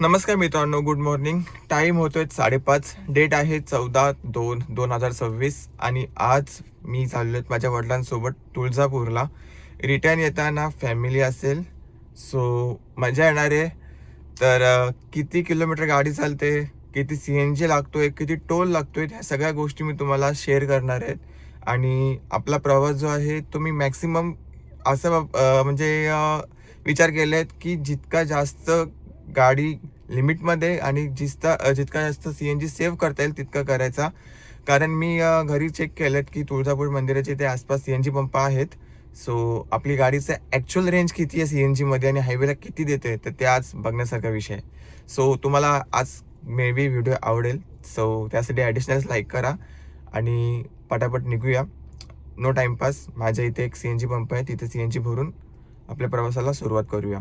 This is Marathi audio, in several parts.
नमस्कार मित्रांनो, गुड मॉर्निंग. टाईम होतोय 5:30. डेट आहे 14/2/2026 आणि आज मी चाललोय माझ्या वडिलांसोबत तुळजापूरला. रिटर्न येताना फॅमिली असेल, सो मजा येणार आहे. तर किती किलोमीटर गाडी चालते, किती CNG लागतोय, किती टोल लागतोय, ह्या सगळ्या गोष्टी मी तुम्हाला शेअर करणार आहेत. आणि आपला प्रवास जो आहे तो मी मॅक्सिमम असं विचार केले आहेत की जितका जास्त गाडी लिमिटमध्ये आणि जितका जास्त CNG सेव्ह करता येईल तितका करायचा. कारण मी घरी चेक केलं की तुळजापूर मंदिराच्या इथे आसपास CNG पंप आहेत. सो आपली गाडीचं ॲक्च्युअल रेंज किती आहे CNGमध्ये आणि हायवेला किती देते, तर ते आज बघण्यासारखा विषय आहे. सो तुम्हाला आज मे बी व्हिडिओ आवडेल. सो त्यासाठी ॲडिशनल लाईक करा आणि पटापट निघूया. No timepass. माझ्या इथे एक CNG पंप आहे, तिथे CNG भरून आपल्या प्रवासाला सुरुवात करूया.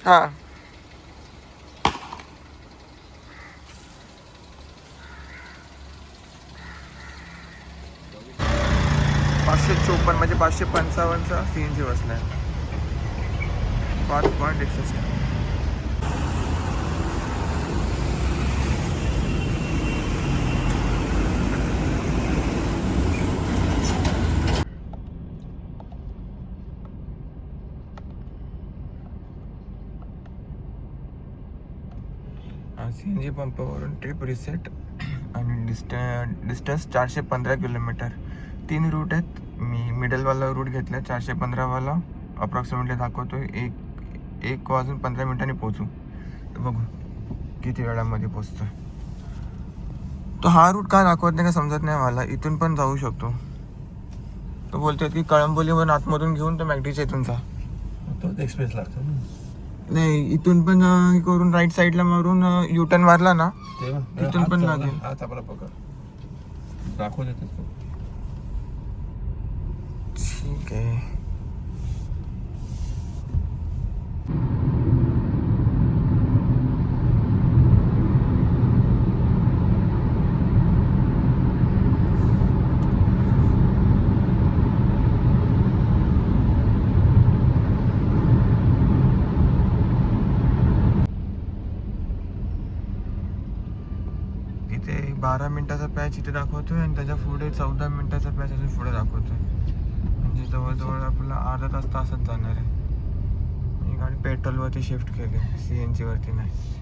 हा 554 म्हणजे 555चा CNG बसलाय. 5.61. CNG पंपावरून ट्रिप रिसेट आणि डिस्टन्स 415 किलोमीटर. 3 रूट आहेत. मी मिडलवाला रूट घेतला, 415वाला अप्रॉक्सिमेटली दाखवतोय 1 वाजून 15 मिनिटांनी पोहोचू. तर बघू किती वेळामध्ये पोचतो. तो हा रूट का दाखवत नाही का समजत नाही मला. इथून पण जाऊ शकतो. तो बोलतोय की कळंबोलीवरून आतमधून घेऊन तो मॅगडीच्या इथून जा. तोच एक्सप्रेस लागतो ना. नाही, इथून पण हे करून राईट साईडला मारून U-टर्न मारला ना, तिथून पण लागेल. हात आपला पकड दाखवू देतो. ठीक आहे. इथे 12 मिनिटाचा पॅच इथे दाखवतोय आणि त्याच्या पुढे 14 मिनिटाचा पॅच अजून पुढे दाखवतोय. म्हणजे जवळजवळ आपला अर्धा तास तासच जाणार आहे. ही गाडी पेट्रोलवरती शिफ्ट केली, CNG वरती नाही.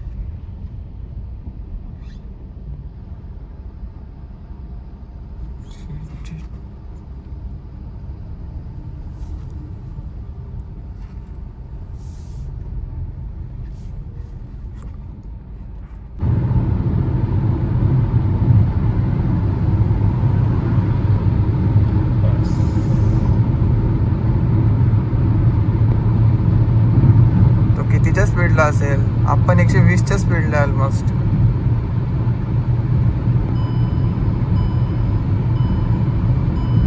तो कितीच्या स्पीडला असेल? आपण 120च्या स्पीडला ऑलमोस्ट.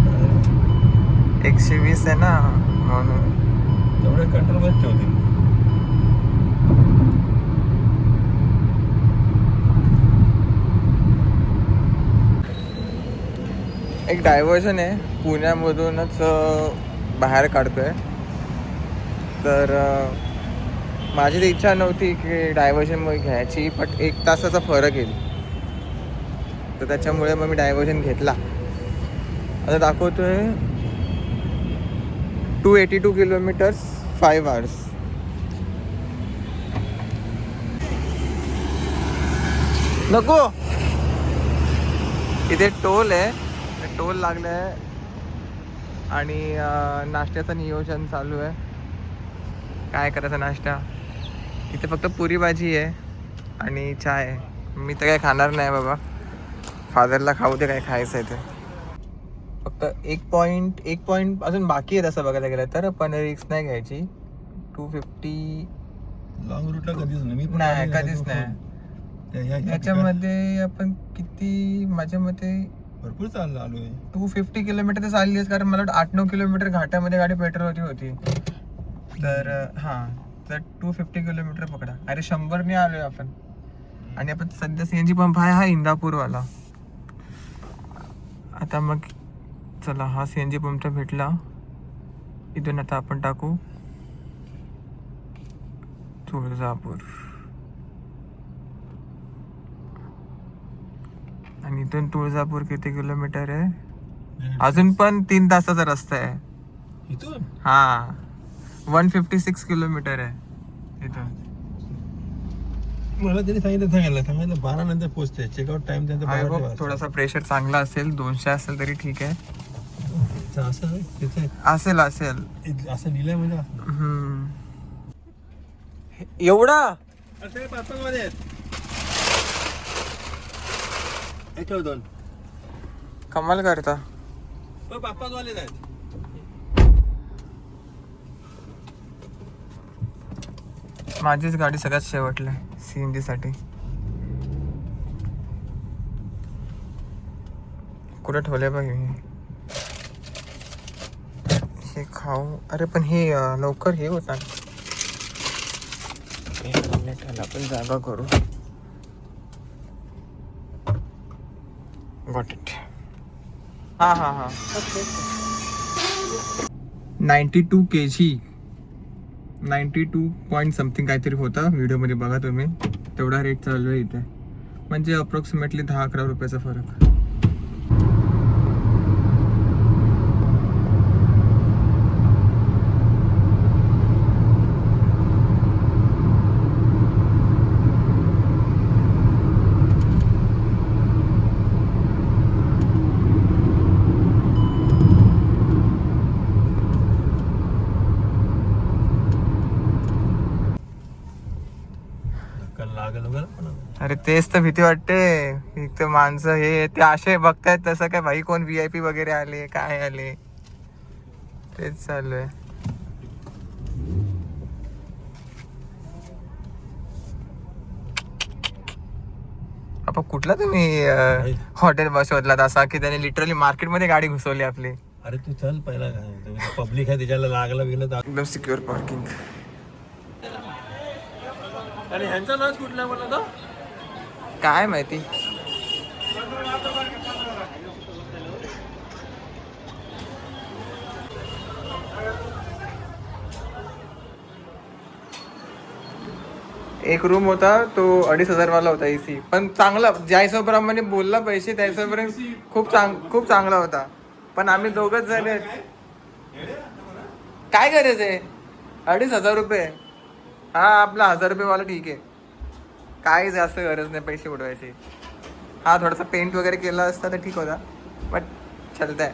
बस 120 आहे ना, म्हणून तेवढे कंट्रोलमध्ये ठेवते. एक डायव्हर्जन आहे पुण्यामधूनच बाहेर काढतोय. तर माझी तर इच्छा नव्हती की डायव्हर्जन घ्यायची, बट 1 तासाचा फरक येईल, तर त्याच्यामुळे मग मी डायव्हर्जन घेतला. आता दाखवतोय 282 किलोमीटर्स 5 hours. नको, इथे टोल आहे. टोल लागलं आहे आणि नाश्त्याचं नियोजन चालू आहे. काय करायचा नाश्ता? इथे फक्त पुरी भाजी आहे आणि चाय आहे. मी तर काय खाणार नाही बाबा, फादरला खाऊ दे काय खायचं आहे ते. फक्त एक पॉईंट अजून बाकी आहे तसं बघायला गेलं तर, पण रिक्स नाही घ्यायची. 250 लॉंग रूटला कधीच नाही, कधीच नाही. याच्यामध्ये आपण किती, माझ्या मते भरपूर चाललो आलोय. 250 किलोमीटर तर चालली आहेस, कारण मला 8-9 किलोमीटर घाटामध्ये गाडी पेट्रोलवरती होती. तर हां, तर 250 किलोमीटर पकडा. अरे 100ने आलोय आपण. आणि आपण सध्या CNG पंप आहे हा इंदापूरवाला. आता मग चला, हा CNG पंप भेटला. इथून आता आपण टाकू तुळजापूर. आणि इथून तुळजापूर किती किलोमीटर आहे? अजून पण 3 तासाचा रस्ता आहे. इथून हा 156 किलोमीटर आहे इथून. मला तरी सांगितलं 12 नंतर पोहोचते. चेकआउट टाइम त्यांचा आय 12 होप वाजता. थोडासा प्रेशर चांगला असेल. 200 असेल तरी ठीक आहे. असं आहे, तिथे असेल असेल. असं लिहिलंय म्हणजे असं. हम्म. एवढा असे 5-5 मध्ये आहेत. याच्यावर 2 कमाल करता. 5-5 वालेच आहेत. माझीच गाडी सगळ्यात शेवटला सीएनजी साठी. कुठे ठेवले बघ हे खाऊ. अरे पण हे लवकर हे होता. आपण जागा करू. Got it. हा हा हा 92 kg 92 पॉईंट समथिंग काहीतरी होता. व्हिडिओमध्ये बघा तुम्ही. तेवढा रेट चालू आहे इथे. म्हणजे अप्रॉक्सिमेटली 10-11 रुपयाचा फरक. लागल वगैरे पण अरे तेच तर भीती वाटते. इथं माणसं हे ते असे बघतायत तसं काय भाई कोण VIP वगैरे आले काय आले. तेच चालू आहे. आपण कुठला तुम्ही हॉटेल शोधलात असा की त्याने लिटरली मार्केटमध्ये गाडी घुसवली आपली. अरे तू चल पहिला काय पब्लिक आहे त्याच्याला लागलं गेलं तर. एकदम सिक्युअर पार्किंग. आणि ह्यांचा लॉस कुठला बोलला तो? काय माहिती. एक रूम होता तो 2,500 वाला होता AC. पण चांगला ज्या हिशोबाप्रमाणे बोलला पैसे त्या हिशोबाप्रमाणे खूप चांगला होता. पण आम्ही दोघच जण आहेत. काय गरज आहे 2,500 रुपये. हा आपला 1,000 रुपये वाला ठीक आहे. काही जास्त गरज नाही पैसे उडवायची. हा थोडासा पेंट वगैरे केला असता तर ठीक होता. बट चलत आहे.